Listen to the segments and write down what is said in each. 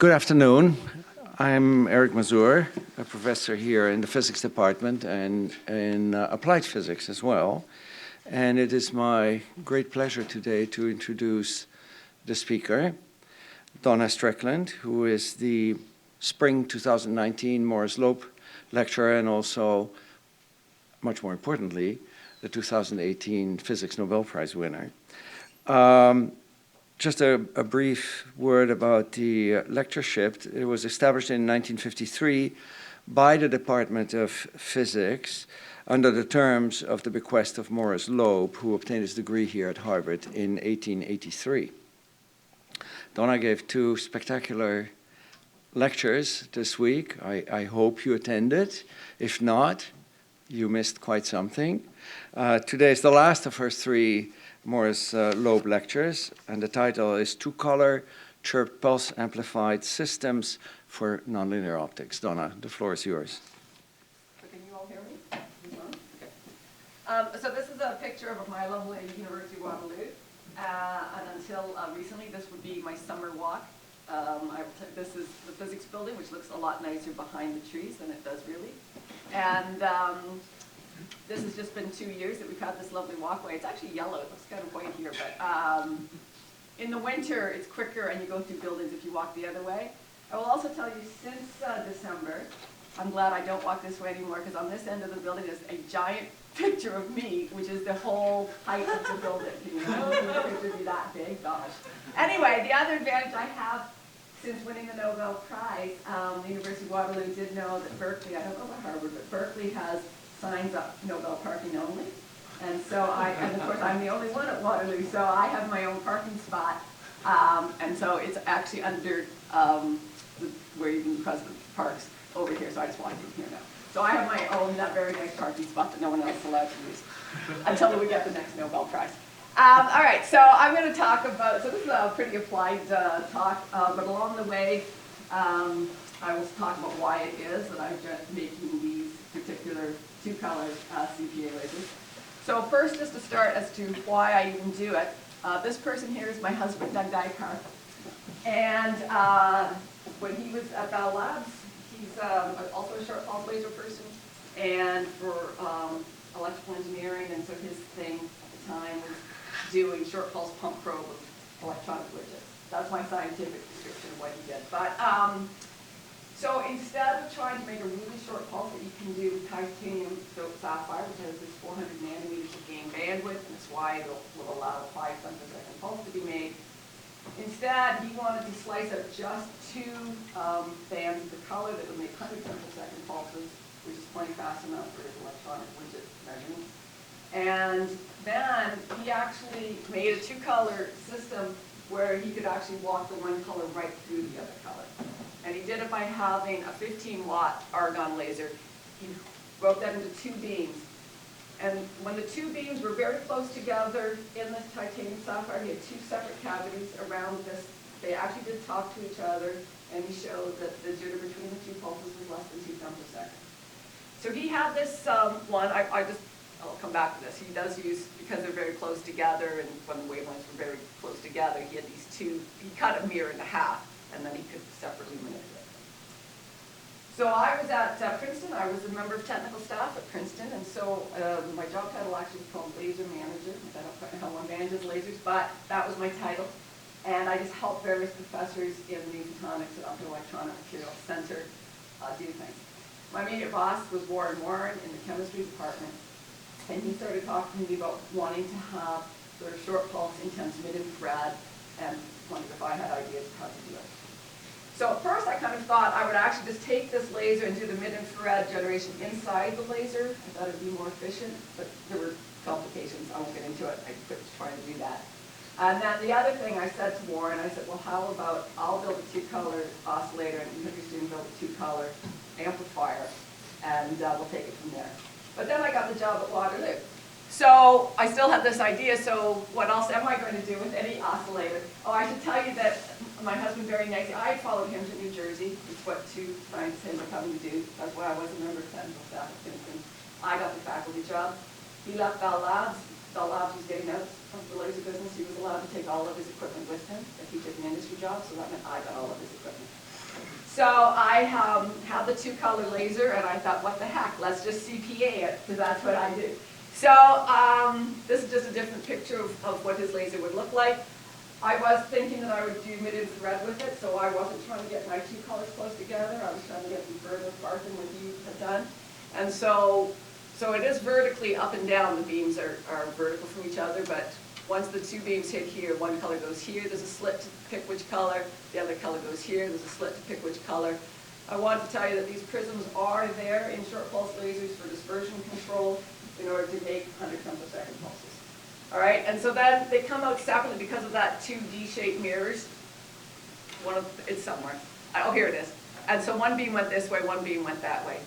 Good afternoon. I'm Eric Mazur, a professor here in the physics department and in applied physics as well. And it is my great pleasure today to introduce the speaker, Donna Strickland, who is the Spring 2019 Morris Loeb lecturer and also, much more importantly, the 2018 Physics Nobel Prize winner. Just a brief word about the lectureship. It was established in 1953 by the Department of Physics under the terms of the bequest of Morris Loeb, who obtained his degree here at Harvard in 1883. Donna gave two spectacular lectures this week. I hope you attended. If not, you missed quite something. Today is the last of her three Morris Loeb lectures, and the title is Two-Color Chirped Pulse Amplified Systems for Nonlinear Optics. Donna, the floor is yours. So can you all hear me? Okay. So this is a picture of my lovely University of Waterloo, and until recently this would be my summer walk. This is the physics building, which looks a lot nicer behind the trees than it does really. And this has just been 2 years that we've had this lovely walkway. It's actually yellow. It looks kind of white here, but in the winter it's quicker and you go through buildings if you walk the other way. I will also tell you, since December, I'm glad I don't walk this way anymore, because on this end of the building is a giant picture of me, which is the whole height of the building. Can you imagine a picture of me that big? Gosh. Anyway, the other advantage I have since winning the Nobel Prize, the University of Waterloo did know that Berkeley, I don't know about Harvard, but Berkeley has signs up Nobel parking only. And so and of course I'm the only one at Waterloo, so I have my own parking spot. And so it's actually under where even the president parks over here, so I just walked in here now. So I have my own, that very nice parking spot that no one else is allowed to use until we get the next Nobel Prize. All right, so I'm going to talk about, so this is a pretty applied talk, but along the way I will talk about why it is that I'm just making these particular two-color CPA lasers. So first, just to start as to why I even do it, this person here is my husband, Doug Dykar. And when he was at Bell Labs, he's also a short pulse laser person, and for electrical engineering, and so his thing at the time was doing short pulse pump probe of electronic widgets. That's my scientific description of what he did. But so instead of trying to make a really short pulse that you can do with titanium doped sapphire, which has this 400 nanometers of gain bandwidth, and that's why it will allow a 5 femtosecond pulse to be made. Instead, he wanted to slice up just two bands of the color that would make 100 femtosecond pulses, which is plenty fast enough for his electronic widget measurements. And then he actually made a two-color system where he could actually walk the one color right through the other color. And he did it by having a 15-watt argon laser. He broke that into two beams. And when the two beams were very close together in this titanium sapphire, he had two separate cavities around this. They actually did talk to each other, and he showed that the jitter between the two pulses was less than 2 femtoseconds. So he had this one, I'll come back to this. He does use, because they're very close together, and when the wavelengths were very close together, he had these two, he cut a mirror into half, and then he could separately manipulate them. So I was at Princeton. I was a member of technical staff at Princeton, and so my job title actually was called laser manager. I don't quite know how one manages lasers, but that was my title. And I just helped various professors in the photonics and optoelectronic materials center do things. My immediate boss was Warren in the chemistry department, and he started talking to me about wanting to have sort of short pulse intense mid-infrared, and wondered if I had ideas of how to do it. So at first I kind of thought I would actually just take this laser and do the mid-infrared generation inside the laser. I thought it would be more efficient, but there were complications. I won't get into it. I quit trying to do that. And then the other thing I said to Warren, I said, well, how about I'll build a two-color oscillator, and you have your student build a two-color amplifier, and we'll take it from there. But then I got the job at Waterloo. So I still had this idea, so what else am I going to do with any oscillator? Oh, I should tell you that my husband very nicely, I followed him to New Jersey. It's what two scientists end up having to do. That's why I was a member of technical staff at Princeton. I got the faculty job. He left Bell Labs. Bell Labs was getting out of the laser business. He was allowed to take all of his equipment with him if he took an industry job, so that meant I got all of his equipment. So I have the two-color laser, and I thought, what the heck, let's just CPA it, because that's what I do. So this is just a different picture of what his laser would look like. I was thinking that I would do mid-infrared with it, so I wasn't trying to get my two colors close together. I was trying to get them further apart than what you had done. And so it is vertically up and down. The beams are vertical from each other, but once the two beams hit here, one color goes here, there's a slit to pick which color, the other color goes here, there's a slit to pick which color. I want to tell you that these prisms are there in short pulse lasers for dispersion control in order to make 100 femtosecond pulses. All right, and so then they come out separately because of that two D-shaped mirrors. It's somewhere. Oh, here it is. And so one beam went this way, one beam went that way.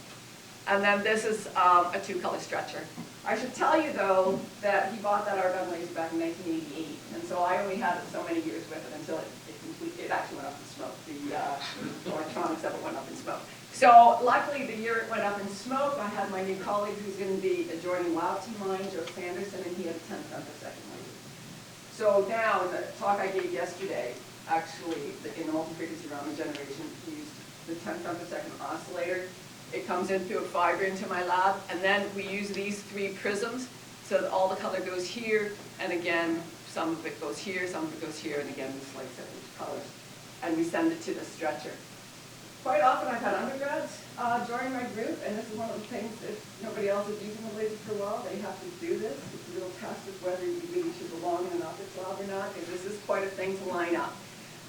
And then this is a two-color stretcher. I should tell you, though, that he bought that argon laser back in 1988, and so I only had it so many years with it until it actually went up in smoke. The electronics of it went up in smoke. So luckily, the year it went up in smoke, I had my new colleague who's in the adjoining lab to mine, Joe Sanderson, and he had a 10 femtosecond laser. So now, in the talk I gave yesterday, actually, in the multi-frequency Raman generation, used the 10 femtosecond oscillator. It comes in through a fiber into my lab, and then we use these three prisms so that all the color goes here, and again, some of it goes here, some of it goes here, and again, we slice it with colors. And we send it to the stretcher. Quite often I've had undergrads join my group, and this is one of the things, if nobody else is using the laser for a while, they have to do this. It's a little test of whether you really should belong in an optics lab or not, because this is quite a thing to line up.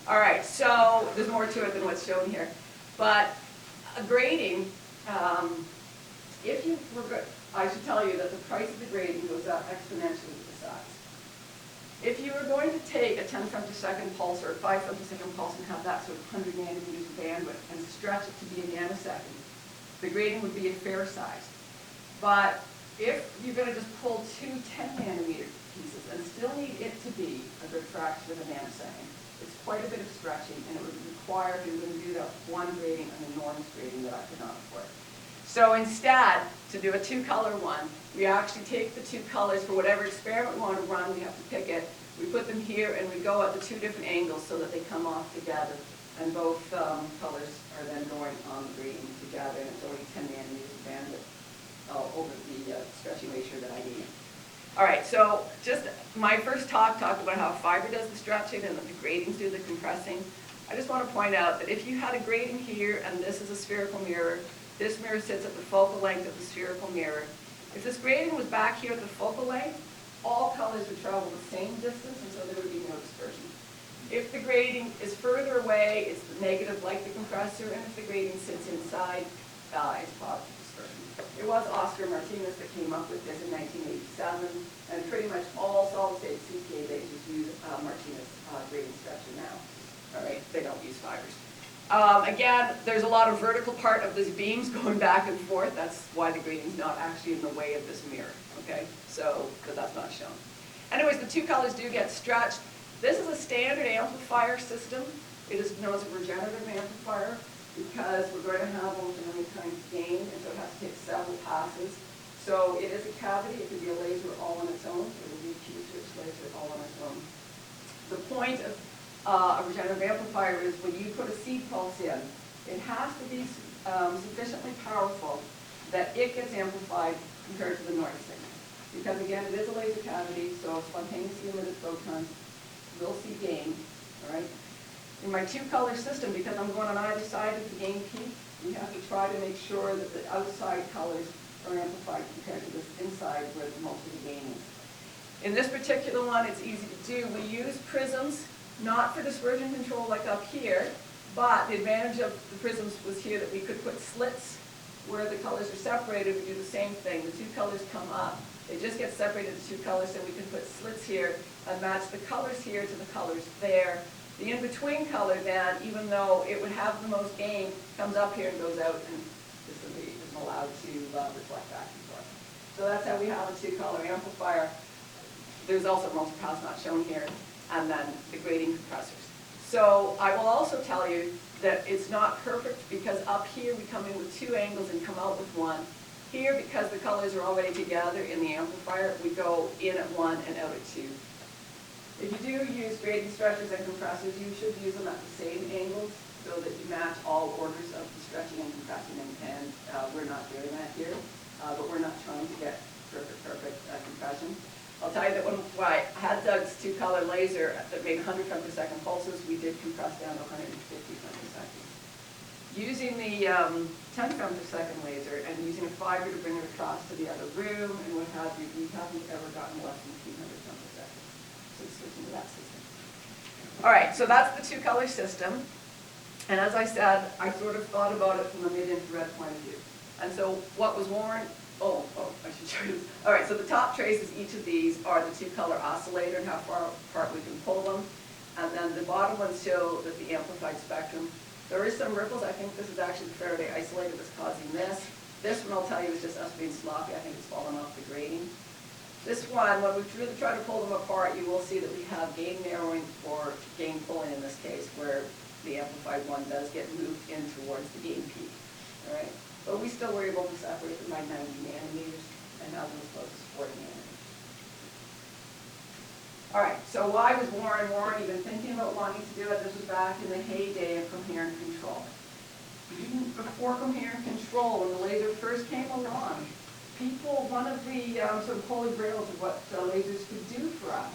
All right, so there's more to it than what's shown here. But grading, if you were good, I should tell you that the price of the grading goes up exponentially with the size. If you were going to take a 10 femtosecond pulse or a 5 femtosecond pulse and have that sort of 100 nanometers of bandwidth and stretch it to be a nanosecond, the grading would be a fair size. But if you're going to just pull two 10 nanometer pieces and still need it to be a good fraction of a nanosecond, it's quite a bit of stretching, and it would require, if you were going to do that one grading, an enormous grading that I could not afford. So instead, to do a two-color one, we actually take the two colors for whatever experiment we want to run. We have to pick it. We put them here, and we go at the two different angles so that they come off together. And both colors are then going on the grading together, and it's already 10 nanometers of bandwidth over the stretching ratio that I need. All right, so just my first talked about how fiber does the stretching and that the gratings do the compressing. I just want to point out that if you had a grating here and this is a spherical mirror, this mirror sits at the focal length of the spherical mirror. If this grating was back here at the focal length, all colors would travel the same distance, and so there would be no dispersion. If the grating is further away, it's negative like the compressor, and if the grating sits inside, it's positive dispersion. It was Oscar Martinez that came up with this in 1987, and pretty much all solid-state CPA lasers use Martinez grating stretcher now. All right, they don't use fibers. Again, there's a lot of vertical part of these beams going back and forth. That's why the grating's not actually in the way of this mirror, okay? So, but that's not shown. Anyways, the two colors do get stretched. This is a standard amplifier system. It is known as a regenerative amplifier because we're going to have almost a million times gain, and so it has to take several passes. So it is a cavity. It could be a laser all on its own. It will be a Q-switch laser all on its own. The point of a regenerative amplifier is when you put a seed pulse in, it has to be sufficiently powerful that it gets amplified compared to the noise signal. Because again, it is a laser cavity, so spontaneously emitted photons will see gain, all right? In my two-color system, because I'm going on either side of the gain peak, we have to try to make sure that the outside colors are amplified compared to this inside where most of the gain is. In this particular one, it's easy to do. We use prisms, not for dispersion control like up here, but the advantage of the prisms was here that we could put slits where the colors are separated. We do the same thing. The two colors come up. They just get separated into two colors, so we can put slits here and match the colors here to the colors there. The in-between color then, even though it would have the most gain, comes up here and goes out, and this isn't allowed to reflect back and forth. So that's how we have a two-color amplifier. There's also multipass not shown here, and then the grading compressors. So I will also tell you that it's not perfect because up here we come in with two angles and come out with one. Here, because the colors are already together in the amplifier, we go in at one and out at two. If you do use grading stretchers and compressors, you should use them at the same angles so that you match all orders of the stretching and compressing, and we're not doing that here, but we're not trying to get perfect compression. I'll tell you that when I had Doug's two-color laser that made 100 femtosecond pulses, we did compress down to 150 femtoseconds. Using the 10 femtosecond laser and using a fiber to bring it across to the other room and what have you, we haven't ever gotten less than 200 femtoseconds. So switching to that system. All right, so that's the two-color system. And as I said, I sort of thought about it from a mid-infrared point of view. And so what was worn, I should show you this. All right, so the top traces, each of these are the two-color oscillator and how far apart we can pull them. And then the bottom ones show that the amplified spectrum. There is some ripples. I think this is actually the Faraday isolator that's causing this. This one, I'll tell you, is just us being sloppy. I think it's fallen off the grating. This one, when we really try to pull them apart, you will see that we have gain narrowing or gain pulling in this case, where the amplified one does get moved in towards the gain peak. All right, but we still were able to separate them by 90 nanometers and have them as close as 40 nanometers. All right, so why was Warren even thinking about wanting to do it? This was back in the heyday of coherent control. Even before coherent control, when the laser first came along, one of the sort of holy grails of what lasers could do for us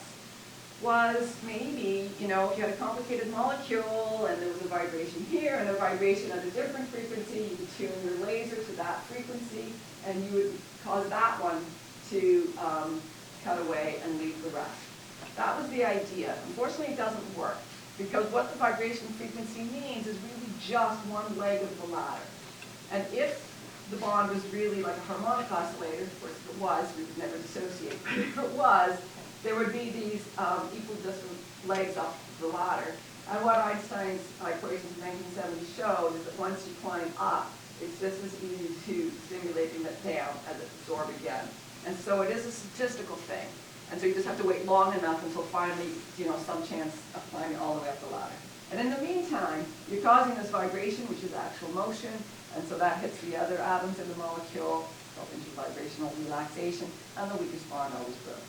was maybe, if you had a complicated molecule and there was a vibration here and a vibration at a different frequency, you could tune your laser to that frequency and you would cause that one to cut away and leave the rest. That was the idea. Unfortunately, it doesn't work because what the vibration frequency means is really just one leg of the ladder. And if the bond was really like a harmonic oscillator, of course if it was, we would never dissociate. If it was, there would be these equal distant legs up the ladder. And what Einstein's equations in 1970 showed is that once you climb up, it's just as easy to stimulating it down as it absorb again. And so it is a statistical thing. And so you just have to wait long enough until finally, some chance of climbing all the way up the ladder. And in the meantime, you're causing this vibration, which is actual motion, and so that hits the other atoms in the molecule, helping to vibrational relaxation, and the weakest bond always broke.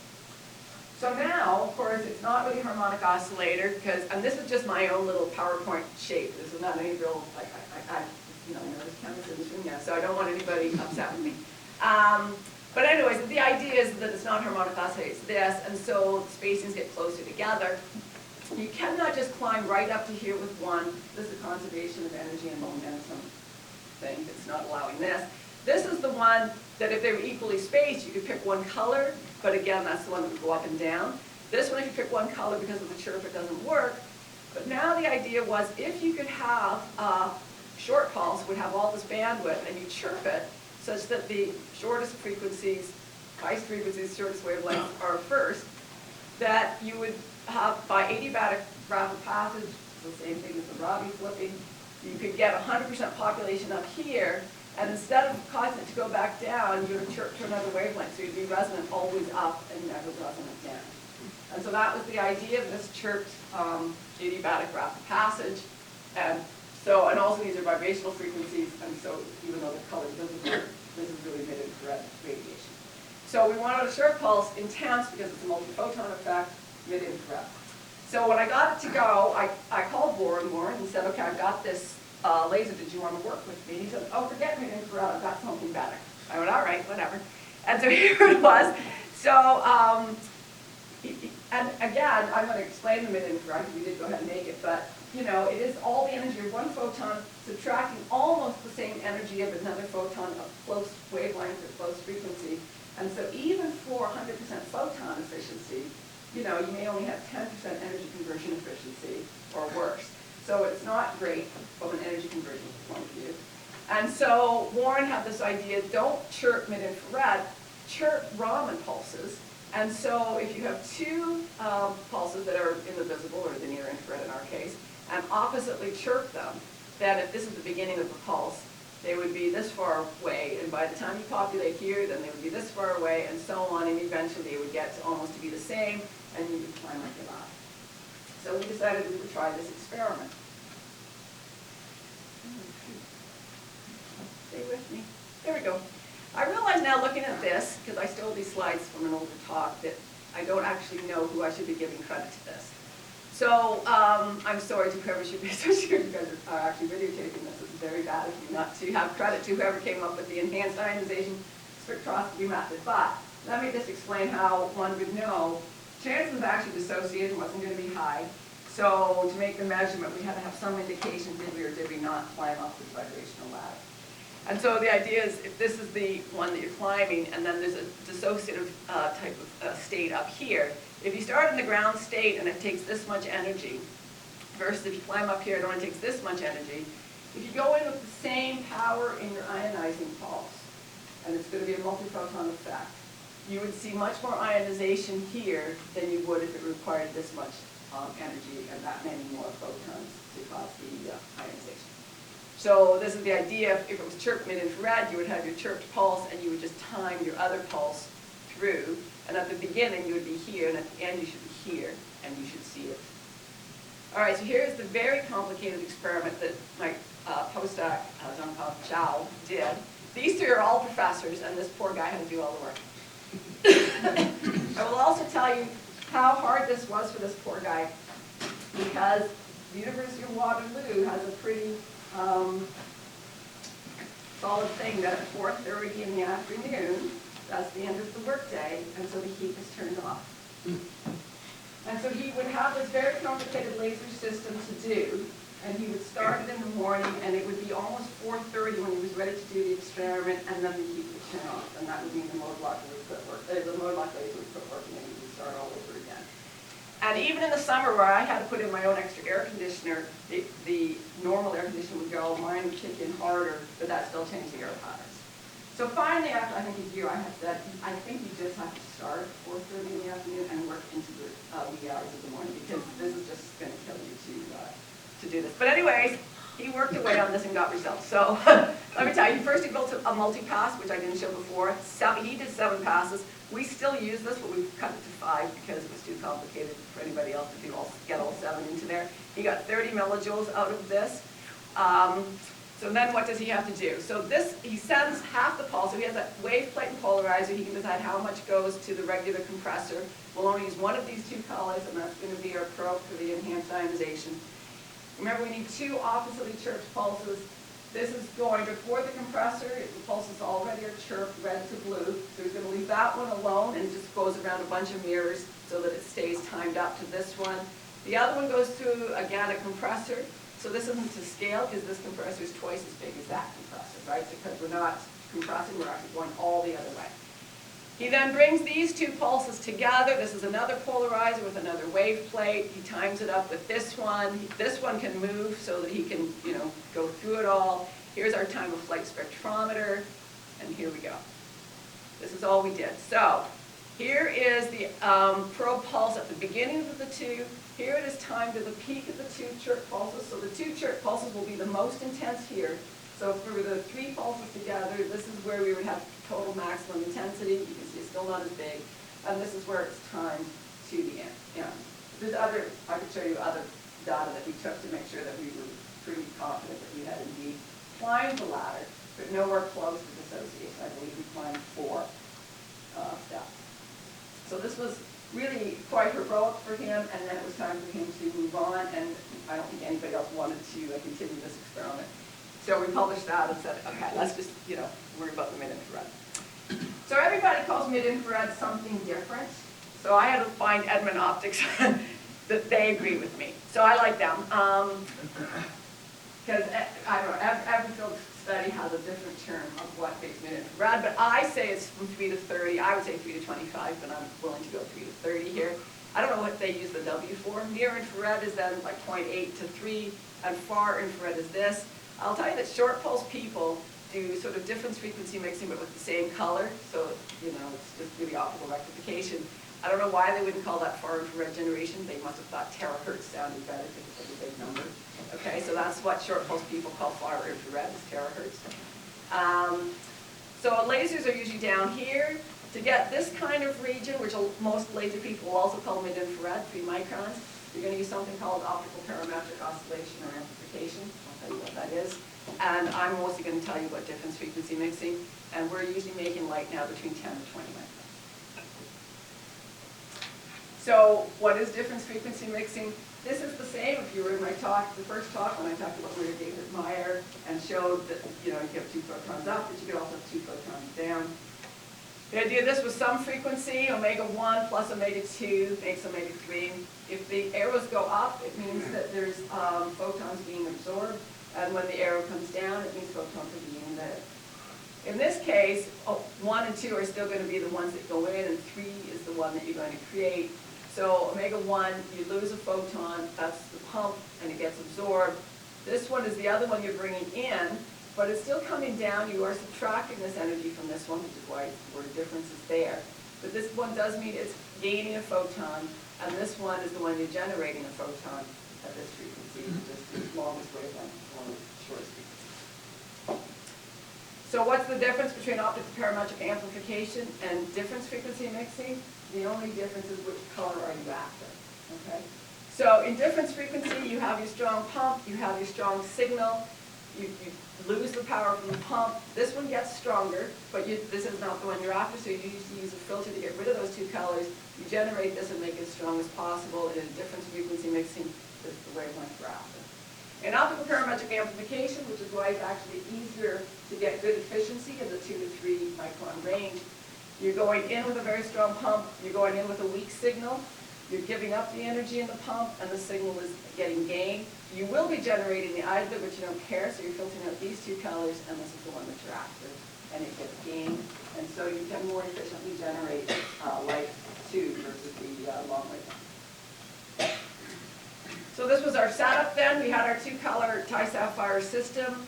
So now, of course, it's not really a harmonic oscillator, and this is just my own little PowerPoint shape. This is not any real, there's chemists in this room, yeah, so I don't want anybody upset with me. But anyways, the idea is that it's not harmonic oscillator, it's this, and so the spacings get closer together. You cannot just climb right up to here with one. This is a conservation of energy and momentum thing that's not allowing this. This is the one that if they were equally spaced, you could pick one color, but again, that's the one that would go up and down. This one, if you pick one color because of the chirp, it doesn't work. But now the idea was if you could have a short pulse, would have all this bandwidth, and you chirp it, such that the shortest frequencies, highest frequencies, shortest wavelengths are first, that you would have, by adiabatic rapid passage, the same thing as the Rabi flipping, you could get 100% population up here, and instead of causing it to go back down, you would chirp to another wavelength, so you'd be resonant always up and never resonant down. And so that was the idea of this chirped adiabatic rapid passage, and also these are vibrational frequencies, and so even though the color doesn't work, this is really mid-infrared radiation. So we wanted a short pulse, intense, because it's a multi-photon effect, mid-infrared. So when I got it to go, I called Warren and said, okay, I've got this laser, did you want to work with me? And he said, oh, forget mid-infrared, I've got something better. I went, all right, whatever. And so here it was. So, and again, I'm going to explain the mid-infrared, because we did go ahead and make it, but it is all the energy of one photon subtracting almost the same energy of another photon of close wavelength or close frequency. And so even for 100% photon efficiency, you may only have 10% energy conversion efficiency or worse. So it's not great from an energy conversion point of view. And so Warren had this idea, don't chirp mid-infrared, chirp Raman pulses. And so if you have two pulses that are in the visible, or the near infrared in our case, and oppositely chirp them, then if this is the beginning of the pulse, they would be this far away, and by the time you populate here, then they would be this far away, and so on, and eventually it would get to almost to be the same, and you would climb like a ladder. So we decided we would try this experiment. Stay with me. There we go. I realize now looking at this, because I stole these slides from an older talk, that I don't actually know who I should be giving credit to this. So, I'm sorry to whoever should be, especially if you guys are actually videotaping this, it's very bad of you not to have credit to whoever came up with the enhanced ionization spectroscopy method. But let me just explain how one would know. Chances of actually dissociating wasn't going to be high. So to make the measurement, we had to have some indication, did we or did we not climb up this vibrational ladder. And so the idea is, if this is the one that you're climbing, and then there's a dissociative type of state up here, if you start in the ground state and it takes this much energy, versus if you climb up here, it only takes this much energy, if you go in with the same power in your ionizing pulse, and it's going to be a multi-photon effect, you would see much more ionization here than you would if it required this much energy and that many more photons to cause the ionization. So this is the idea. If it was chirped mid-infrared, you would have your chirped pulse and you would just time your other pulse through. And at the beginning, you would be here, and at the end, you should be here, and you should see it. All right, so here's the very complicated experiment that my postdoc, Donna Chow, did. These three are all professors, and this poor guy had to do all the work. I will also tell you how hard this was for this poor guy, because the University of Waterloo has a pretty solid thing that at 4:30 in the afternoon, that's the end of the workday, and so the heat is turned off. And so he would have this very complicated laser system to do, and he would start it in the morning, and it would be almost 4:30 when he was ready to do the experiment, and then the heat would turn off, and that would mean the mode lock laser would quit working, and he would start all over again. And even in the summer, where I had to put in my own extra air conditioner, the normal air conditioner would go, mine would kick in harder, but that still changed the air patterns. So finally, after I think a year, I had said, I think you just have to start at 4:30 in the afternoon and work into the wee hours of the morning, because this is just going to kill you to do this. But anyways, he worked away on this and got results. So let me tell you, first he built a multi-pass, which I didn't show before. He did 7 passes. We still use this, but we've cut it to 5 because it was too complicated for anybody else to get all 7 into there. He got 30 millijoules out of this. So then what does he have to do? So this, he sends half the pulse. So he has a wave plate and polarizer. He can decide how much goes to the regular compressor. We'll only use one of these 2 colors, and that's going to be our probe for the enhanced ionization. Remember, we need 2 oppositely chirped pulses. This is going before the compressor. The pulses already are chirped red to blue. So he's going to leave that one alone and just goes around a bunch of mirrors so that it stays timed up to this one. The other one goes through, again, a compressor. So this isn't to scale, because this compressor is twice as big as that compressor, right? Because we're not compressing, we're actually going all the other way. He then brings these 2 pulses together. This is another polarizer with another wave plate. He times it up with this one. This one can move so that he can, go through it all. Here's our time of flight spectrometer, and here we go. This is all we did. So here is the probe pulse at the beginning of the 2. Here it is timed to the peak of the 2 chirp pulses. So the 2 chirp pulses will be the most intense here. So for the 3 pulses together, this is where we would have total maximum intensity. You can see it's still not as big. And this is where it's timed to the end. There's other, I could show you other data that we took to make sure that we were pretty confident that we had indeed climbed the ladder, but nowhere close to dissociation. I believe we climbed 4 steps. So this was really quite heroic for him, and then it was time for him to move on, and I don't think anybody else wanted to continue this experiment. So we published that and said, okay, let's just, worry about the mid-infrared. So everybody calls mid-infrared something different. So I had to find Edmund Optics that they agree with me. So I like them. Because, I don't know, every field study has a different term of what makes mid-infrared, but I say it's from 3 to 30. I would say 3 to 25, but I'm willing to go 3 to 30 here. I don't know what they use the W for. Near infrared is then like 0.8 to 3, and far infrared is this. I'll tell you that short pulse people do sort of difference frequency mixing, but with the same color. So, it's just really optical rectification. I don't know why they wouldn't call that far infrared generation. They must have thought terahertz sounded better because it's like a big number. Okay, so that's what short pulse people call far infrared, is terahertz. So lasers are usually down here. To get this kind of region, which most laser people will also call mid-infrared, 3 microns, you're going to use something called optical parametric oscillation or amplification. I'll tell you what that is. And I'm mostly going to tell you about difference frequency mixing. And we're usually making light now between 10 to 20 microns. So what is difference frequency mixing? This is the same if you were in my talk, the first talk when I talked about Maria David Meyer and showed that, you know, you have 2 photons up, but you could also have 2 photons down. The idea of this was some frequency, omega-1 plus omega-2 makes omega-3. If the arrows go up, it means that there's photons being absorbed, and when the arrow comes down, it means photons are being emitted. In this case, 1 and 2 are still going to be the ones that go in, and 3 is the one that you're going to create. So omega-1, you lose a photon, that's the pump, and it gets absorbed. This one is the other one you're bringing in, but it's still coming down. You are subtracting this energy from this one, which is why the word difference is there. But this one does mean it's gaining a photon, and this one is the one you're generating a photon at this frequency, just the longest wavelength, or the shortest frequency. So what's the difference between optical parametric amplification and difference frequency mixing? The only difference is which color are you after, okay? So in difference frequency, you have your strong pump, you have your strong signal, you lose the power from the pump. This one gets stronger, but this is not the one you're after, so you usually use a filter to get rid of those 2 colors. You generate this and make it as strong as possible, and in difference frequency mixing, this is the wavelength we're after. In optical parametric amplification, which is why it's actually easier to get good efficiency in the 2 to 3 micron range, you're going in with a very strong pump, you're going in with a weak signal, you're giving up the energy in the pump, and the signal is getting gain. You will be generating the idler, but you don't care, so you're filtering out these 2 colors, and this is the one that you're after, and it gets gain. And so you can more efficiently generate light 2 versus the long wavelength. So this was our setup then. We had our 2-color Ti-Sapphire system.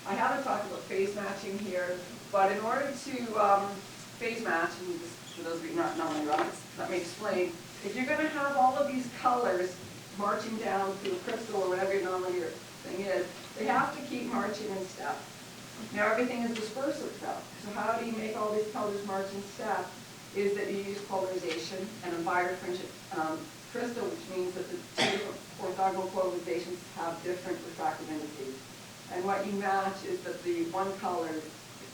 I haven't talked about phase matching here, but in order to phase match, and just for those of you not nonlinear, let me explain. If you're going to have all of these colors marching down through a crystal or whatever your nonlinear thing is, they have to keep marching in step. Now everything is dispersive though. So how do you make all these colors march in step? Is that you use polarization and a birefringent crystal, which means that the 2 orthogonal polarizations have different refractive indices. And what you match is that the one color,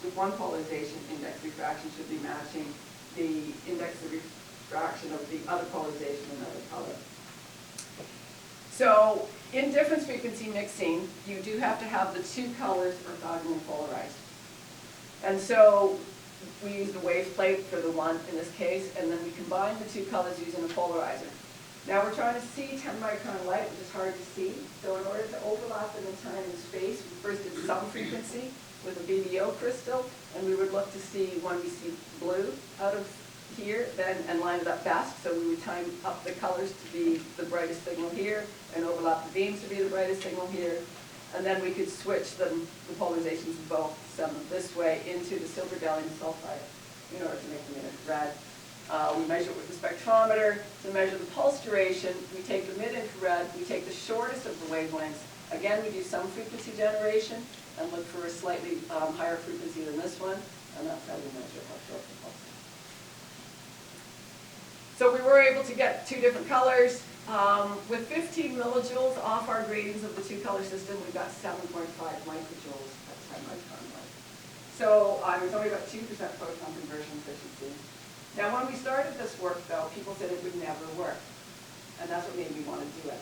with one polarization, index refraction should be matching the index of refraction of the other polarization in another color. So in difference frequency mixing, you do have to have the 2 colors orthogonally polarized. And so we use the wave plate for the one in this case, and then we combine the 2 colors using a polarizer. Now we're trying to see 10 micron light, which is hard to see. So in order to overlap them in time and space, we first did some frequency with a BBO crystal, and we would look to see when we see blue out of here, then, and line it up best. So we would time up the colors to be the brightest signal here, and overlap the beams to be the brightest signal here. And then we could switch them, the polarizations of both, send them this way into the silver gallium sulfide in order to make them infrared. We measure it with the spectrometer to measure the pulse duration. We take the mid-infrared, we take the shortest of the wavelengths. Again, we do some frequency generation and look for a slightly higher frequency than this one, and that's how we measure how short the pulse is. So we were able to get 2 different colors. With 15 millijoules off our gratings of the 2-color system, we've got 7.5 microjoules at 10 micron light. So there's only about 2% photon conversion efficiency. Now when we started this work though, people said it would never work. And that's what made me want to do it.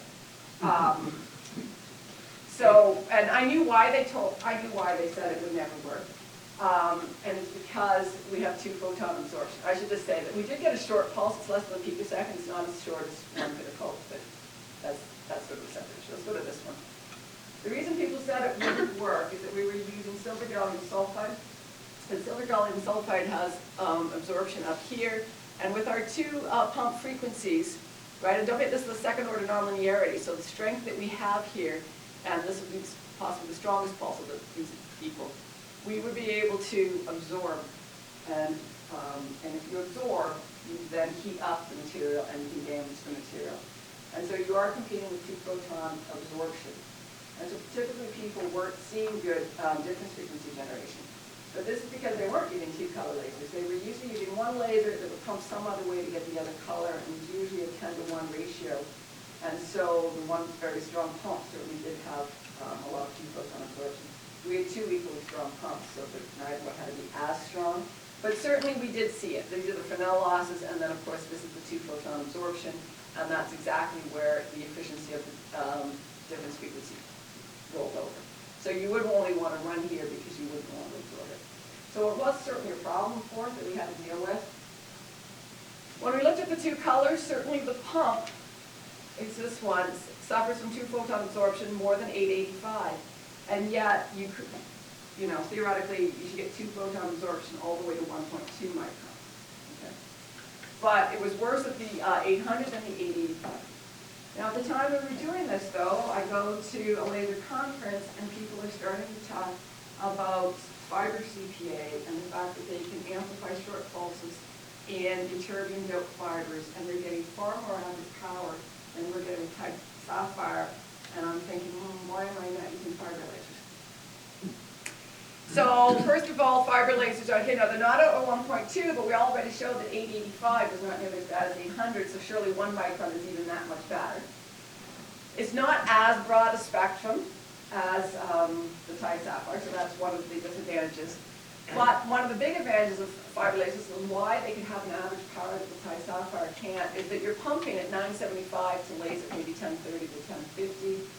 And I knew why they said it would never work. And it's because we have 2 photon absorption. I should just say that we did get a short pulse. It's less than a picosecond. It's not as short as one could have hoped, but that's the percentage. Let's go to this one. The reason people said it wouldn't work is that we were using silver gallium sulfide. And silver gallium sulfide has absorption up here. And with our 2 pump frequencies, right, and don't forget this is the 2nd order nonlinearity, so the strength that we have here, and this would be possibly the strongest pulse of these equal, we would be able to absorb. And if you absorb, you then heat up the material and you can damage the material. And so you are competing with 2 photon absorption. And so typically people weren't seeing good difference frequency generation. But this is because they weren't using 2-color lasers. They were usually using one laser that would pump some other way to get the other color, and it was usually a 10-to-1 ratio. And so the one very strong pump certainly did have a lot of 2 photon absorption. We had 2 equally strong pumps, so that neither one had to be as strong. But certainly we did see it. These are the Fresnel losses, and then of course this is the 2-photon absorption, and that's exactly where the efficiency of the difference frequency rolled over. So you would only want to run here because you wouldn't want to absorb it. So it was certainly a problem for us that we had to deal with. When we looked at the two colors, certainly the pump, it's this one, suffers from 2-photon absorption more than 885. And yet you could, you know, theoretically, you should get 2-photon absorption all the way to 1.2 microns. Okay? But it was worse at the 800 than the 885. Now, at the time we were doing this, though, I go to a laser conference, and people are starting to talk about fiber CPA and the fact that they can amplify short pulses in ytterbium doped fibers, and they're getting far more average power than we're getting type sapphire. And I'm thinking, why am I not using fiber lasers? So, first of all, fiber lasers are, you know, they're not at 1.2, but we already showed that 885 is not nearly as bad as 800, so surely 1 micron is even that much better. It's not as broad a spectrum as the Thai sapphire, so that's one of the disadvantages. But one of the big advantages of fiber lasers and why they can have an average power that the Thai sapphire can't is that you're pumping at 975 to laser maybe 1030 to 1050.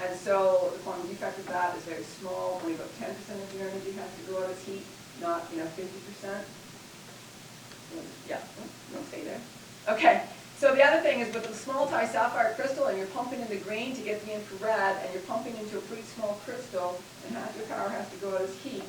And so the quantum defect of that is very small. Only about 10% of your energy has to go out as heat, not 50%. Yeah, don't stay there. Okay. So the other thing is with the small Thai sapphire crystal, and you're pumping in the green to get the infrared, and you're pumping into a pretty small crystal, and half your power has to go out as heat.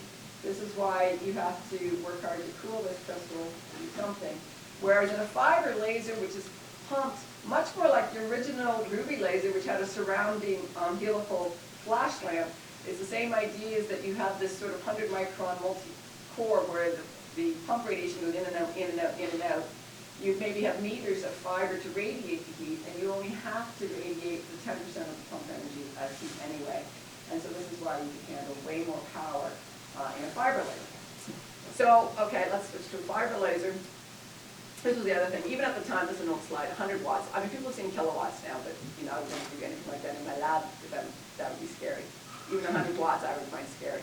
This is why you have to work hard to cool this crystal to do something. Whereas in a fiber laser, which is pumped much more like the original ruby laser, which had a surrounding helical flash lamp, is the same idea is that you have this sort of 100 micron multi-core where the pump radiation goes in and out, in and out, in and out. You maybe have meters of fiber to radiate the heat, and you only have to radiate the 10% of the pump energy as heat anyway. And so this is why you can handle way more power in a fiber laser. So, okay, let's switch to a fiber laser. This was the other thing. Even at the time, this is an old slide, 100 watts. I mean, people are saying kilowatts now, but you know, I wouldn't do anything like that in my lab, because that would be scary. Even 100 watts, I would find scary.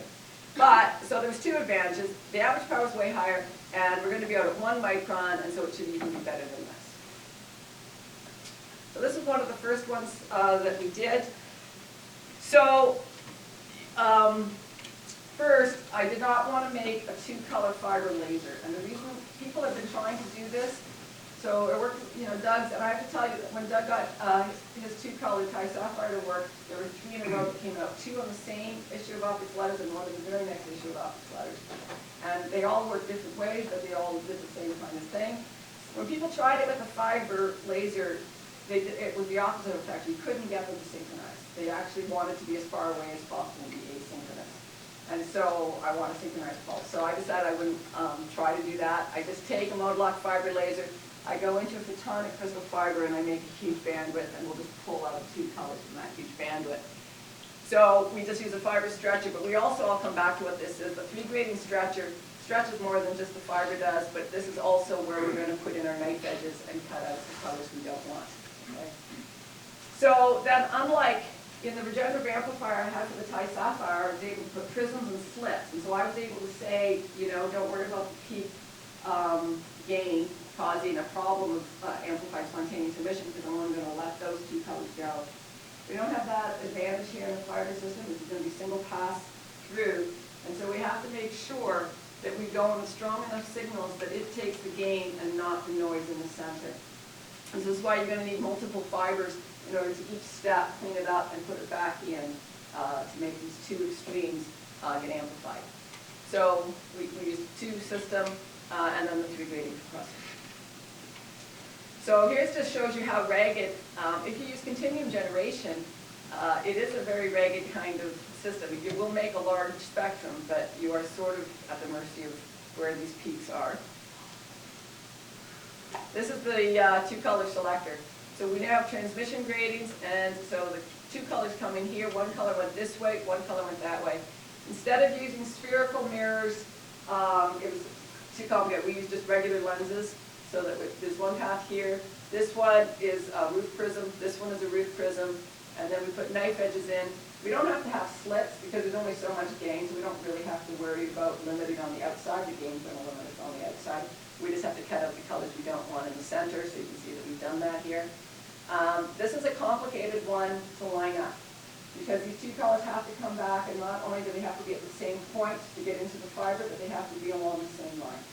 But, so there was two advantages. The average power is way higher, and we're going to be out at 1 micron, and so it should even be better than this. So this is one of the first ones that we did. So, first, I did not want to make a 2-color fiber laser, and the reason people have been trying to do this, so it worked, you know, Doug's, and I have to tell you that when Doug got his 2-color Thai sapphire to work, there were 3 in a row that came out, 2 on the same issue of optics letters and 1 in the very next issue of optics letters. And they all worked different ways, but they all did the same kind of thing. When people tried it with a fiber laser, it was the opposite effect. You couldn't get them to synchronize. They actually wanted to be as far away as possible and be asynchronous. And so I want a synchronized pulse. So I decided I wouldn't try to do that. I just take a mode lock fiber laser, I go into a photonic crystal fiber, and I make a huge bandwidth, and we'll just pull out 2 colors from that huge bandwidth. So we just use a fiber stretcher, but we also, I'll come back to what this is. The 3-grading stretcher stretches more than just the fiber does, but this is also where we're going to put in our knife edges and cut out the colors we don't want. Okay? So then, unlike in the regenerative amplifier I had for the Thai sapphire, I was able to put prisms and slits. And so I was able to say, you know, don't worry about the peak gain causing a problem of amplified spontaneous emission, because I'm only going to let those 2 colors go. We don't have that advantage here in the fiber system. This is going to be single pass through. And so we have to make sure that we go with strong enough signals that it takes the gain and not the noise in the center. And this is why you're going to need multiple fibers in order to each step clean it up and put it back in to make these 2 extremes get amplified. So we use 2 system and then the 3-grading compressor. So here just shows you how ragged, if you use continuum generation, it is a very ragged kind of system. It will make a large spectrum, but you are sort of at the mercy of where these peaks are. This is the 2-color selector. So we now have transmission gratings, and so the 2 colors come in here. 1 color went this way, 1 color went that way. Instead of using spherical mirrors, it was too complicated. We used just regular lenses, so that there's 1 path here. This one is a roof prism. This one is a roof prism. and then we put knife edges in. We don't have to have slits because there's only so much gain, so we don't really have to worry about limiting on the outside. The gain's going to limit us on the outside. We just have to cut out the colors we don't want in the center, so you can see that we've done that here. This is a complicated one to line up because these two colors have to come back, and not only do they have to be at the same point to get into the fiber, but they have to be along the same line.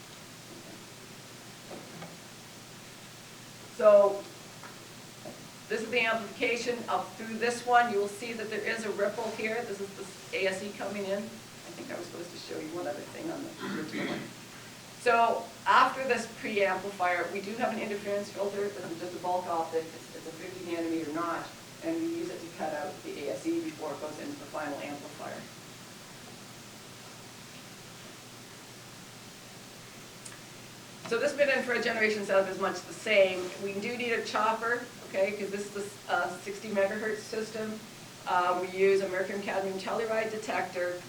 So this is the amplification up through this one. You will see that there is a ripple here. This is the ASE coming in. I think I was supposed to show you one other thing on the original one. So after this preamplifier, we do have an interference filter. This is just a bulk optic. It's a 50 nanometer notch, and we use it to cut out the ASE before it goes into the final amplifier. So this bit-in for a generation setup is much the same. We do need a chopper, okay, because this is a 60 megahertz system. We use a mercurium-cadmium telluride detector.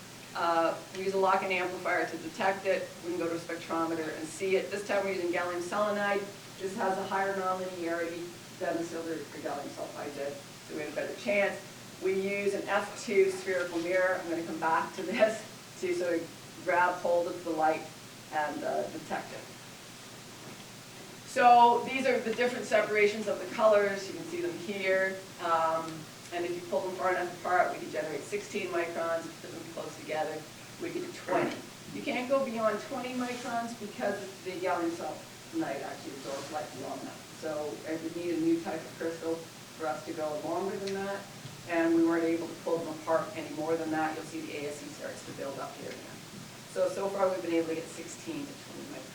We use a lock-in amplifier to detect it. We can go to a spectrometer and see it. This time we're using gallium selenide. This has a higher nonlinearity than the silver or gallium sulfide did, so we have a better chance. We use an F2 spherical mirror. I'm going to come back to this to sort of grab hold of the light and detect it. So these are the different separations of the colors. You can see them here. And if you pull them far enough apart, we could generate 16 microns. If you put them close together, we could do 20. You can't go beyond 20 microns because the gallium sulfide actually absorbs light beyond that. So we need a new type of crystal for us to go longer than that. And we weren't able to pull them apart any more than that. You'll see the ASE starts to build up here again. So far we've been able to get 16 to 20 microns.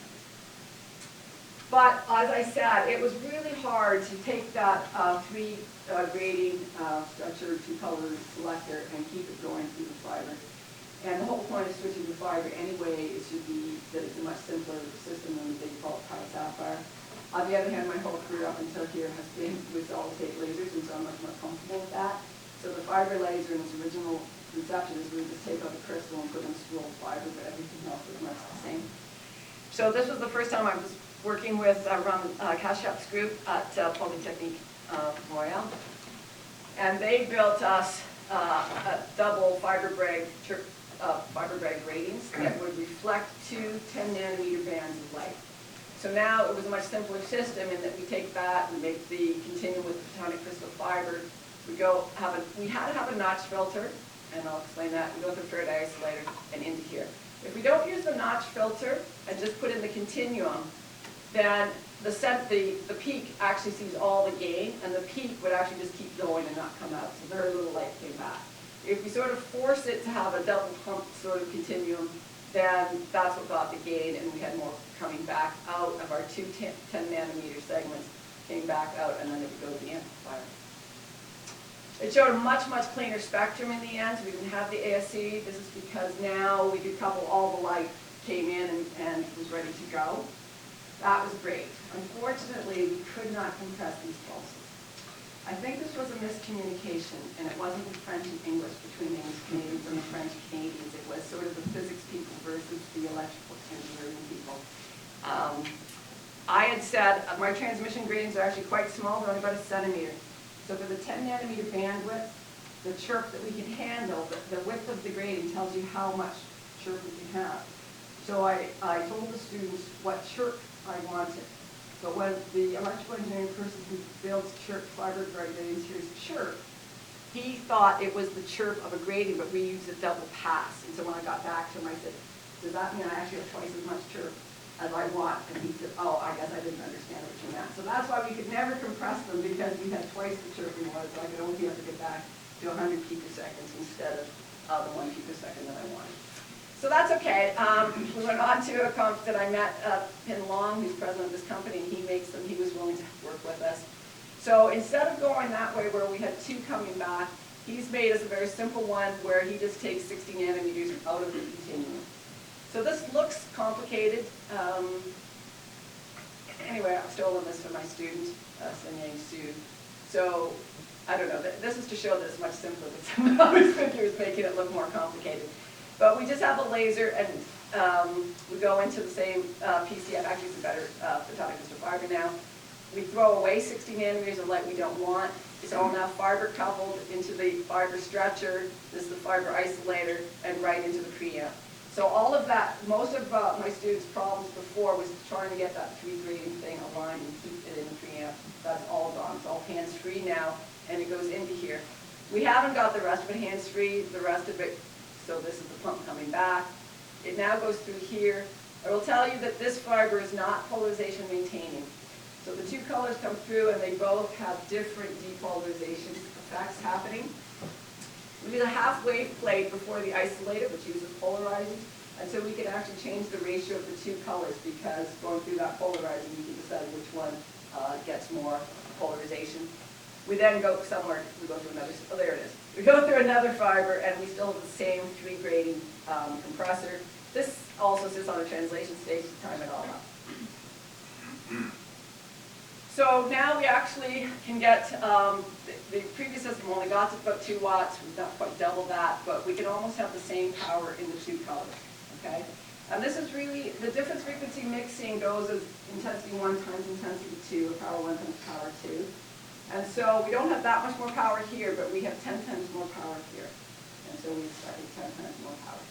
But as I said, it was really hard to take that three grading structure, two-color selector, and keep it going through the fiber. And the whole point of switching to fiber anyway is to be that it's a much simpler system than the default Pi Sapphire. On the other hand, my whole career up until here has been with solid-state lasers, and so I'm much more comfortable with that. So the fiber laser in its original conception is really just take out the crystal and put in spooled fiber, but everything else is much the same. So this was the first time I was working with Ron Kashup's group at Polytechnique Montreal. And they built us a double fiber brag gratings that would reflect two 10 nanometer bands of light. So now it was a much simpler system in that we take that and make the continuum with the photonic crystal fiber. We had to have a notch filter, and I'll explain that. We go through a Faraday isolator and into here. If we don't use the notch filter and just put in the continuum, then the peak actually sees all the gain, and the peak would actually just keep going and not come out. So very little light came back. If we sort of force it to have a double pump sort of continuum, then that's what got the gain, and we had more coming back out of our two 10 nanometer segments, came back out, and then it would go to the amplifier. It showed a much, much cleaner spectrum in the end. We didn't have the ASE. This is because now we could couple all the light came in and was ready to go. That was great. Unfortunately, we could not compress these pulses. I think this was a miscommunication, and it wasn't the French and English between the English Canadians and the French Canadians. It was sort of the physics people versus the electrical engineering people. I had said my transmission gratings are actually quite small. They're only about a centimeter. So for the 10 nanometer bandwidth, the chirp that we can handle, the width of the grating tells you how much chirp we can have. So I told the students what chirp I wanted. So when the electrical engineering person who builds chirp fiber gratings hears chirp, he thought it was the chirp of a grating, but we use a double pass. And so when I got back to him, I said, does that mean I actually have twice as much chirp as I want? And he said, oh, I guess I didn't understand what you meant. So that's why we could never compress them, because we had twice the chirp we wanted, so I could only be able to get back to 100 picoseconds instead of the 1 picosecond that I wanted. So that's okay. We went on to a conf that I met Pin Long, who's president of this company, and he makes them. He was willing to work with us. So instead of going that way where we had two coming back, he's made us a very simple one where he just takes 60 nanometers out of the continuum. So this looks complicated. Anyway, I've stolen this from my student, Sun-Yang Su. So I don't know. This is to show that it's much simpler, but some of his figures making it look more complicated. But we just have a laser, and we go into the same PCF. Actually, it's a better photonic crystal fiber now. We throw away 60 nanometers of light we don't want. It's all now fiber coupled into the fiber stretcher. This is the fiber isolator, and right into the preamp. So all of that, most of my students' problems before was trying to get that 3 grading thing aligned and keep it in the preamp. That's all gone. It's all hands-free now, and it goes into here. We haven't got the rest of it hands-free, the rest of it, so this is the pump coming back. It now goes through here. I will tell you that this fiber is not polarization maintaining. So the two colors come through, and they both have different depolarization effects happening. We use a half-wave plate before the isolator, which uses polarizing, and so we can actually change the ratio of the two colors, because going through that polarizing, you can decide which one gets more polarization. We then go somewhere, we go through another, oh there it is. We go through another fiber, and we still have the same 3 grading compressor. This also sits on a translation stage to time it all up. So now we actually can get, the previous system only got to about 2 watts, we've not quite double that, but we can almost have the same power in the 2 colors, okay? And this is really, the difference frequency mixing goes as intensity 1 times intensity 2, or power 1 times power 2. And so we don't have that much more power here, but we have 10 times more power here. And so we start with 10 times more power.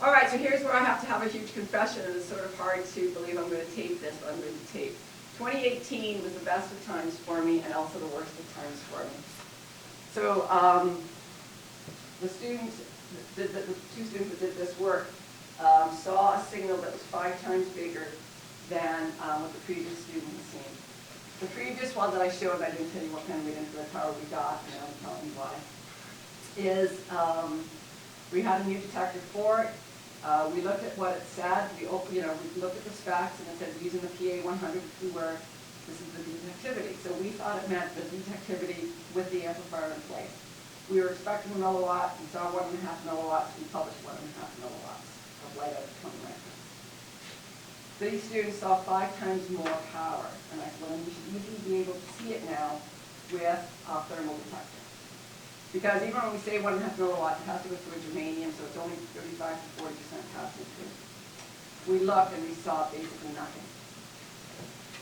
All right, so here's where I have to have a huge confession, and it's sort of hard to believe I'm going to tape this, but I'm going to tape. 2018 was the best of times for me, and also the worst of times for me. So the students, the 2 students that did this work saw a signal that was 5 times bigger than what the previous student had seen. The previous one that I showed, I didn't tell you what kind of infrared power we got, and I'll tell you why, is we had a new detector for it. We looked at what it said. We looked at the specs, and it said using the PA 100 keyword, this is the detectivity. So we thought it meant the detectivity with the amplifier in place. We were expecting a milliwatt. We saw 1.5 milliwatts. We published 1.5 milliwatts of light out of 20 microns. These students saw 5 times more power, and I said, well, we should easily be able to see it now with a thermal detector. Because even when we say 1.5 milliwatts, it has to go through a germanium, so it's only 35 to 40% passing through. We looked and we saw basically nothing.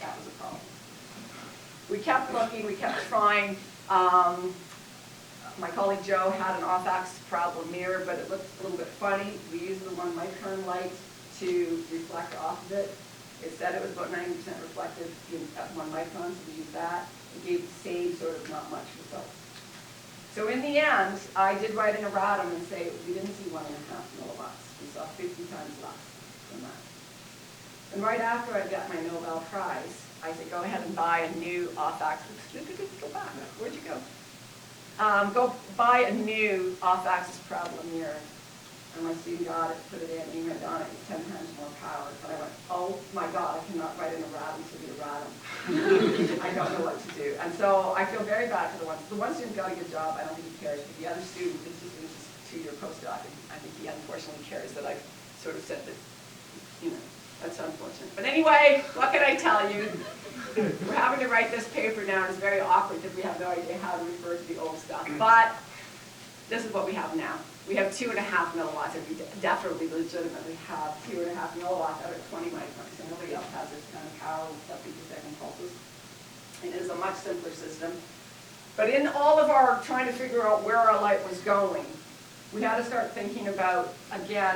That was a problem. We kept looking, we kept trying. My colleague Joe had an off-axis parabola mirror, but it looked a little bit funny. We used the 1 micron light to reflect off of it. It said it was about 90% reflective at 1 micron, so we used that. It gave the same sort of not much results. So in the end, I did write an erratum and say we didn't see 1.5 milliwatts. We saw 50 times less than that. And right after I got my Nobel Prize, I said, go ahead and buy a new off-axis. Go back. Where'd you go? Go buy a new off-axis parabola mirror. And my student got it, put it in, and he went, Donna, it's 10 times more power. And I went, oh my God, I cannot write an erratum to the erratum. I don't know what to do. And so I feel very bad for the one student got a good job. I don't think he cares. But the other student, it's just a 2-year postdoc. And I think he unfortunately cares that I sort of said that, that's unfortunate. But anyway, what can I tell you? We're having to write this paper now, and it's very awkward because we have no idea how to refer to the old stuff. But this is what we have now. We have 2.5 milliwatts, and we definitely legitimately have 2.5 milliwatts out of 20 microns. So nobody else has this kind of power with 70-second pulses. It is a much simpler system. But in all of our trying to figure out where our light was going, we had to start thinking about, again,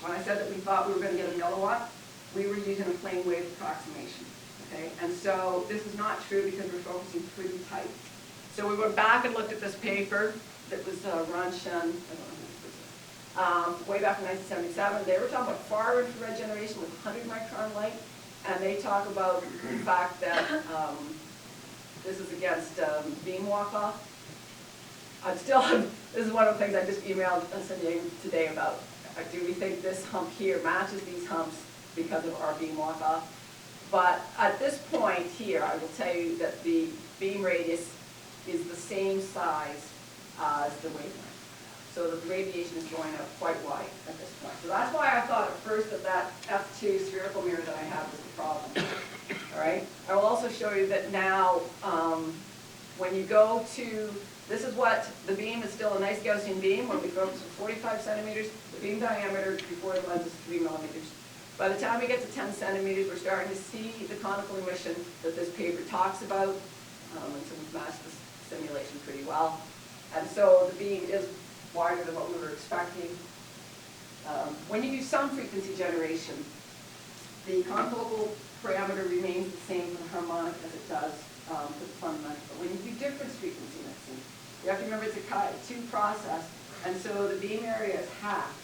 when I said that we thought we were going to get a milliwatt, we were using a plane wave approximation. Okay? And so this is not true because we're focusing pretty tight. So we went back and looked at this paper that was Ron Shen, I don't know who this is, way back in 1977. They were talking about far infrared generation with 100 micron light, and they talk about the fact that this is against beam walk-off. This is one of the things I just emailed Cindy today about. Do we think this hump here matches these humps because of our beam walk-off? But at this point here, I will tell you that the beam radius is the same size as the wavelength. So the radiation is going out quite wide at this point. So that's why I thought at first that F2 spherical mirror that I had was the problem. All right? I will also show you that now when you go to, this is what, the beam is still a nice Gaussian beam. When we focus on 45 centimeters, the beam diameter before the lens is 3 millimeters. By the time we get to 10 centimeters, we're starting to see the conical emission that this paper talks about, and so we've matched this simulation pretty well. And so the beam is wider than what we were expecting. When you do some frequency generation, the confocal parameter remains the same for the harmonic as it does for the fundamental. But when you do difference frequency mixing, you have to remember it's a two process, and so the beam area is half,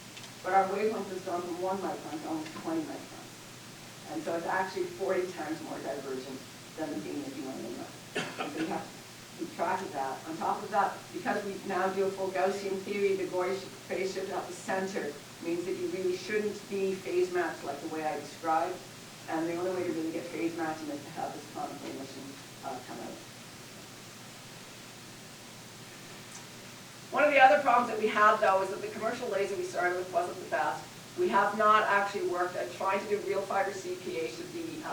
but our wavelength has gone from 1 micron to almost 20 microns. And so it's actually 40 times more divergent than the beam that you went in with. And so you have to keep track of that. On top of that, because we now do a full Gaussian theory, the Gaussian phase shift out the center means that you really shouldn't be phase matched like the way I described. And the only way to really get phase matching is to have this conical emission come out. One of the other problems that we had, though, is that the commercial laser we started with wasn't the best. We have not actually worked at trying to do real fiber CPA. Should be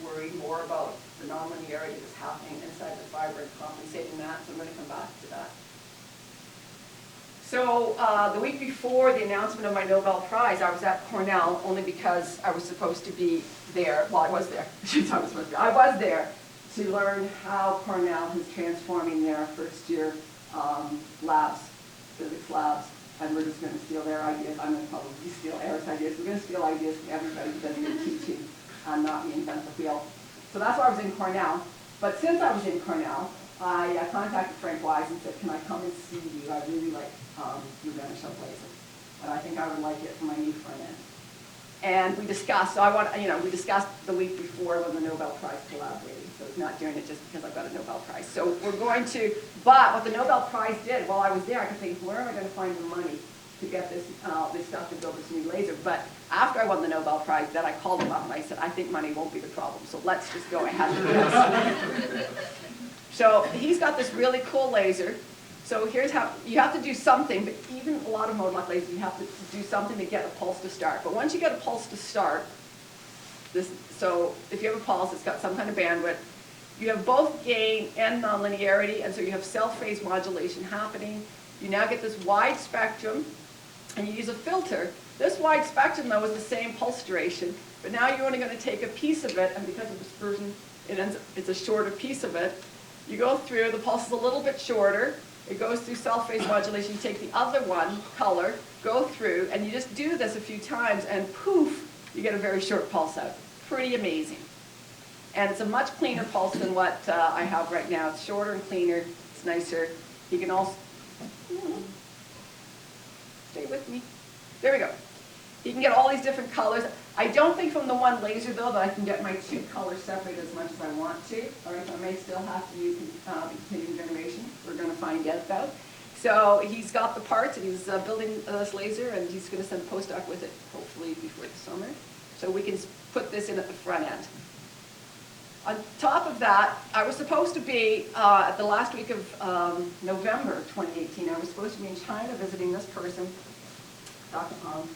worried more about the nonlinearity that's happening inside the fiber and compensating that, so I'm going to come back to that. So the week before the announcement of my Nobel Prize, I was at Cornell only because I was supposed to be there. Well, I was there. I was there to learn how Cornell is transforming their first year labs, physics labs, and we're just going to steal their ideas. I'm going to probably steal Eric's ideas. We're going to steal ideas from everybody who doesn't even teaching and not reinvent the wheel. So that's why I was in Cornell. But since I was in Cornell, I contacted Frank Wise and said, can I come and see you? I really like your Renaissance laser, and I think I would like it for my new front end. And we discussed, we discussed the week before when the Nobel Prize collaborated, so it's not doing it just because I got a Nobel Prize. So we're going to, but what the Nobel Prize did, while I was there, I could think, where am I going to find the money to get this stuff to build this new laser? But after I won the Nobel Prize, then I called him up and I said, I think money won't be the problem, so let's just go ahead with this. So he's got this really cool laser. So here's how, you have to do something, but even a lot of mode lock lasers, you have to do something to get a pulse to start. But once you get a pulse to start, so if you have a pulse, it's got some kind of bandwidth, you have both gain and nonlinearity, and so you have self-phase modulation happening. You now get this wide spectrum, and you use a filter. This wide spectrum, though, is the same pulse duration, but now you're only going to take a piece of it, and because of dispersion, it's a shorter piece of it. You go through, the pulse is a little bit shorter, it goes through self-phase modulation, you take the other one, color, go through, and you just do this a few times, and poof, you get a very short pulse out. Pretty amazing. And it's a much cleaner pulse than what I have right now. It's shorter and cleaner, it's nicer. You can also, stay with me. There we go. You can get all these different colors. I don't think from the one laser, though, that I can get my two colors separated as much as I want to. Or if I may still have to use continuing generation. We're going to find out, though. So he's got the parts, and he's building this laser, and he's going to send a postdoc with it, hopefully before the summer. So we can put this in at the front end. On top of that, I was supposed to be, at the last week of November 2018, I was supposed to be in China visiting this person, Dr. Hong,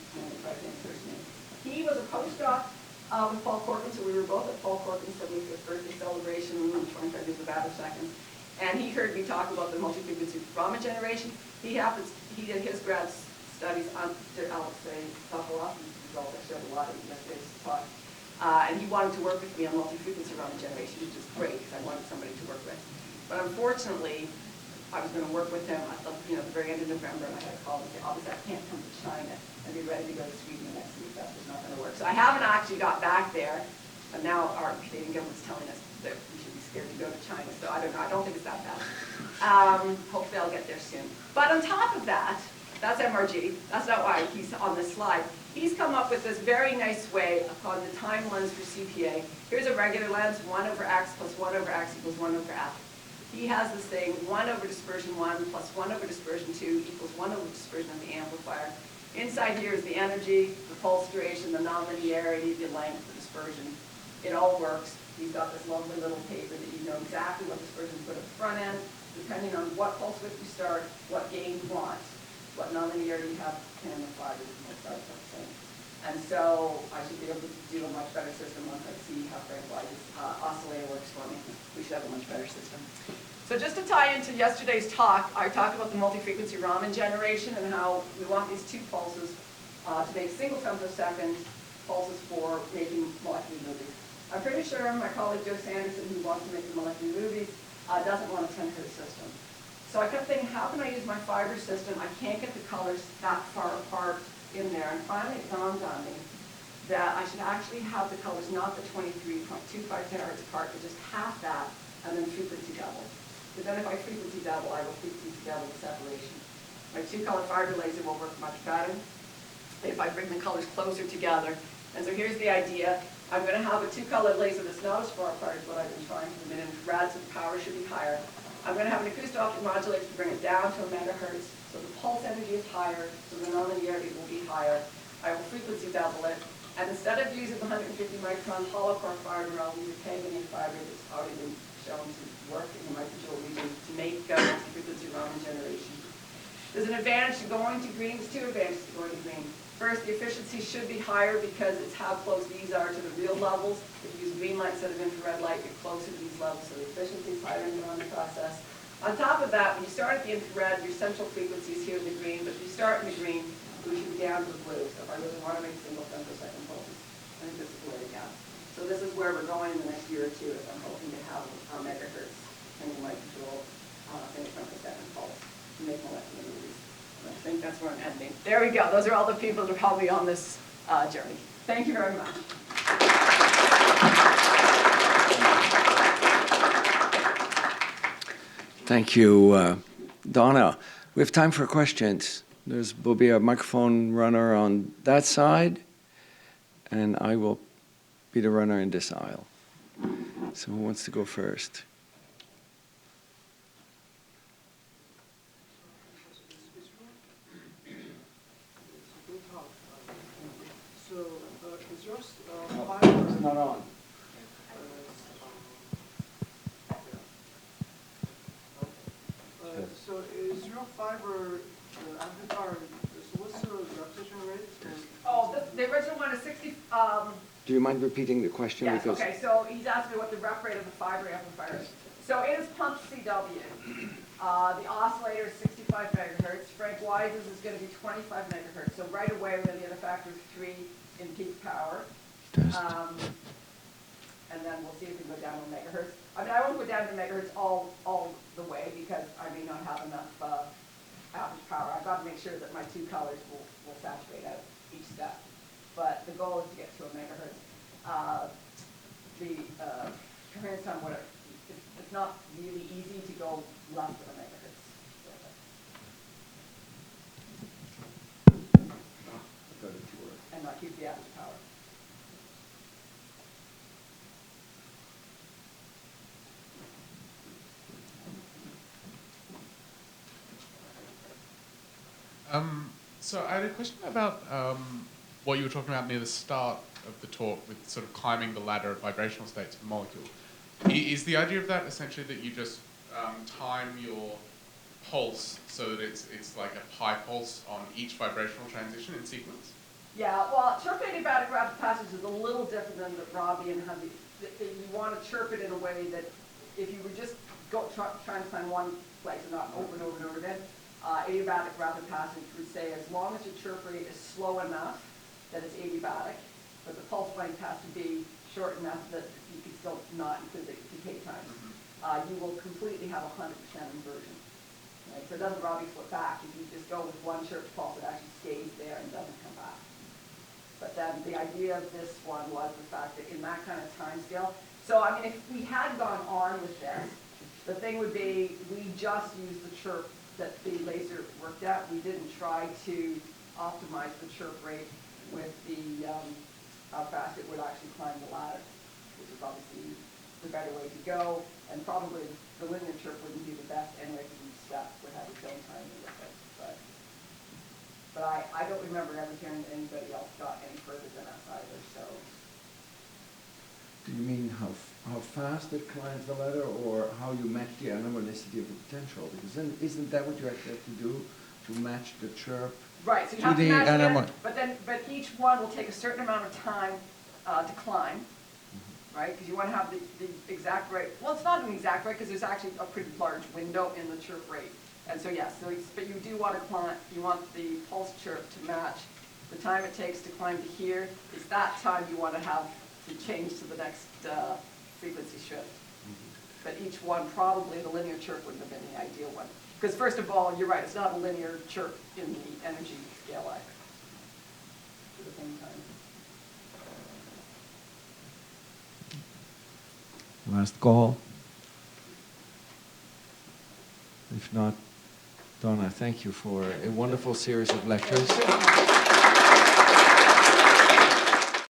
he was a postdoc with Paul Corcoran, so we were both at Paul Corcoran's 75th birthday celebration, 25 years of Attoseconds, and he heard me talk about the multi-frequency Raman generation. He did his grad studies on Alexei Sokolov, who's all I showed a lot of yesterday's talk, and he wanted to work with me on multi-frequency Raman generation, which is great because I wanted somebody to work with. But unfortunately, I was going to work with him at the very end of November, and I had to call him and say, obviously I can't come to China and be ready to go to Sweden next week. That was not going to work. So I haven't actually got back there, and now our Canadian government's telling us that we should be scared to go to China. So I don't know. I don't think it's that bad. Hopefully I'll get there soon. But on top of that, that's MRG. That's not why he's on this slide. He's come up with this very nice way called the time lens for CPA. Here's a regular lens, 1/x plus 1/x equals 1/f. He has this thing, 1/dispersion 1 plus 1/dispersion 2 equals 1/dispersion of the amplifier. Inside here is the energy, the pulse duration, the nonlinearity, the length, the dispersion. It all works. He's got this lovely little paper that you know exactly what dispersion to put at the front end, depending on what pulse width you start, what gain you want, what nonlinearity you have, and the fibers and the start the same. And so I should be able to do a much better system once I see how Frank Wise's oscillator works for me. We should have a much better system. So just to tie into yesterday's talk, I talked about the multi-frequency Raman generation and how we want these two pulses to make single femtosecond pulses for making molecular movies. I'm pretty sure my colleague Joe Sanderson, who wants to make the molecular movies, doesn't want a 10 hertz system. So I kept thinking, how can I use my fiber system? I can't get the colors that far apart in there. And finally it dawned on me that I should actually have the colors not the 23.25 terahertz apart, but just half that, and then frequency double. But then if I frequency double, I will frequency double the separation. My two-color fiber laser will work much better if I bring the colors closer together. And so here's the idea. I'm going to have a two-color laser that's not as far apart as what I've been trying for the infrared, so the power should be higher. I'm going to have an acoustic modulator to bring it down to a megahertz, so the pulse energy is higher, so the nonlinearity will be higher. I will frequency double it. And instead of using the 150 micron hollow core fiber, I'll use a K-linear fiber that's already been shown to work in the microjoule region to make multi-frequency Raman generation. There's an advantage to going to green. There's two advantages to going to green. First, the efficiency should be higher because it's how close these are to the real levels. If you use green light instead of infrared light, you're closer to these levels, so the efficiency is higher in the Raman process. On top of that, when you start at the infrared, your central frequency is here in the green, but if you start in the green, we should be down to the blue. So if I really want to make single femtosecond pulses, I think this is the way to go. So this is where we're going in the next year or two, if I'm hoping to have a megahertz single microjoule single femtosecond pulse to make molecular movies. And I think that's where I'm ending. There we go. Those are all the people that are probably on this journey. Thank you very much. Thank you, Donna. We have time for questions. Will be a microphone runner on that side, and I will be the runner in this aisle. So who wants to go first? So, is yours fiber? It's not on. So, is your fiber amplifier? So, what's the repetition rate? Oh, the original one is 60. Do you mind repeating the question? Yes, Because okay, so he's asked me what the rep rate of the fiber amplifier is. So it is pumped CW. The oscillator is 65 megahertz. Frank Wise's is going to be 25 megahertz. So right away we're going to get a factor of 3 in peak power. And then we'll see if we can go down to megahertz. I mean, I won't go down to megahertz all the way because I may not have enough average power. I've got to make sure that my two colors will saturate out each step. But the goal is to get to a megahertz. The coherence time, whatever, it's not really easy to go less than a megahertz. And not keep the average power. So I had a question about what you were talking about near the start of the talk with sort of climbing the ladder of vibrational states of the molecule. Is the idea of that essentially that you just time your pulse so that it's like a pi pulse on each vibrational transition in sequence? Yeah, well, chirp adiabatic rapid passage is a little different than the Robbie and Hubby. You want to chirp it in a way that if you were just trying to find one place and not over and over and over again, adiabatic rapid passage would say as long as your chirp rate is slow enough that it's adiabatic, but the pulse length has to be short enough that you can still not include the decay times. You will completely have 100% inversion. Right? So it doesn't Robbie flip back. If you just go with one chirp pulse, it actually stays there and doesn't come back. But then the idea of this one was the fact that in that kind of time scale, so I mean if we had gone on with this, the thing would be we just used the chirp that the laser worked at. We didn't try to optimize the chirp rate with the how fast it would actually climb the ladder, which is obviously the better way to go. And probably the linear chirp wouldn't be the best anyway because each step would have its own timing with it. But I don't remember ever hearing that anybody else got any further than us either. So. Do you mean how fast it climbs the ladder, or how you match the anomalicity of the potential? Because then isn't that what you actually have to do to match the chirp? Right. So you to have to the match it, but each one will take a certain amount of time to climb, right? Because you want to have the exact rate. Well, it's not an exact rate because there's actually a pretty large window in the chirp rate. And so yes, but you do want to climb. You want the pulse chirp to match the time it takes to climb to here is that time you want to have to change to the next frequency shift. But each one, probably the linear chirp wouldn't have been the ideal one. Because first of all, you're right, it's not a linear chirp in the energy scale either. At the same time. Last call. If not, Donna, thank you for a wonderful series of lectures.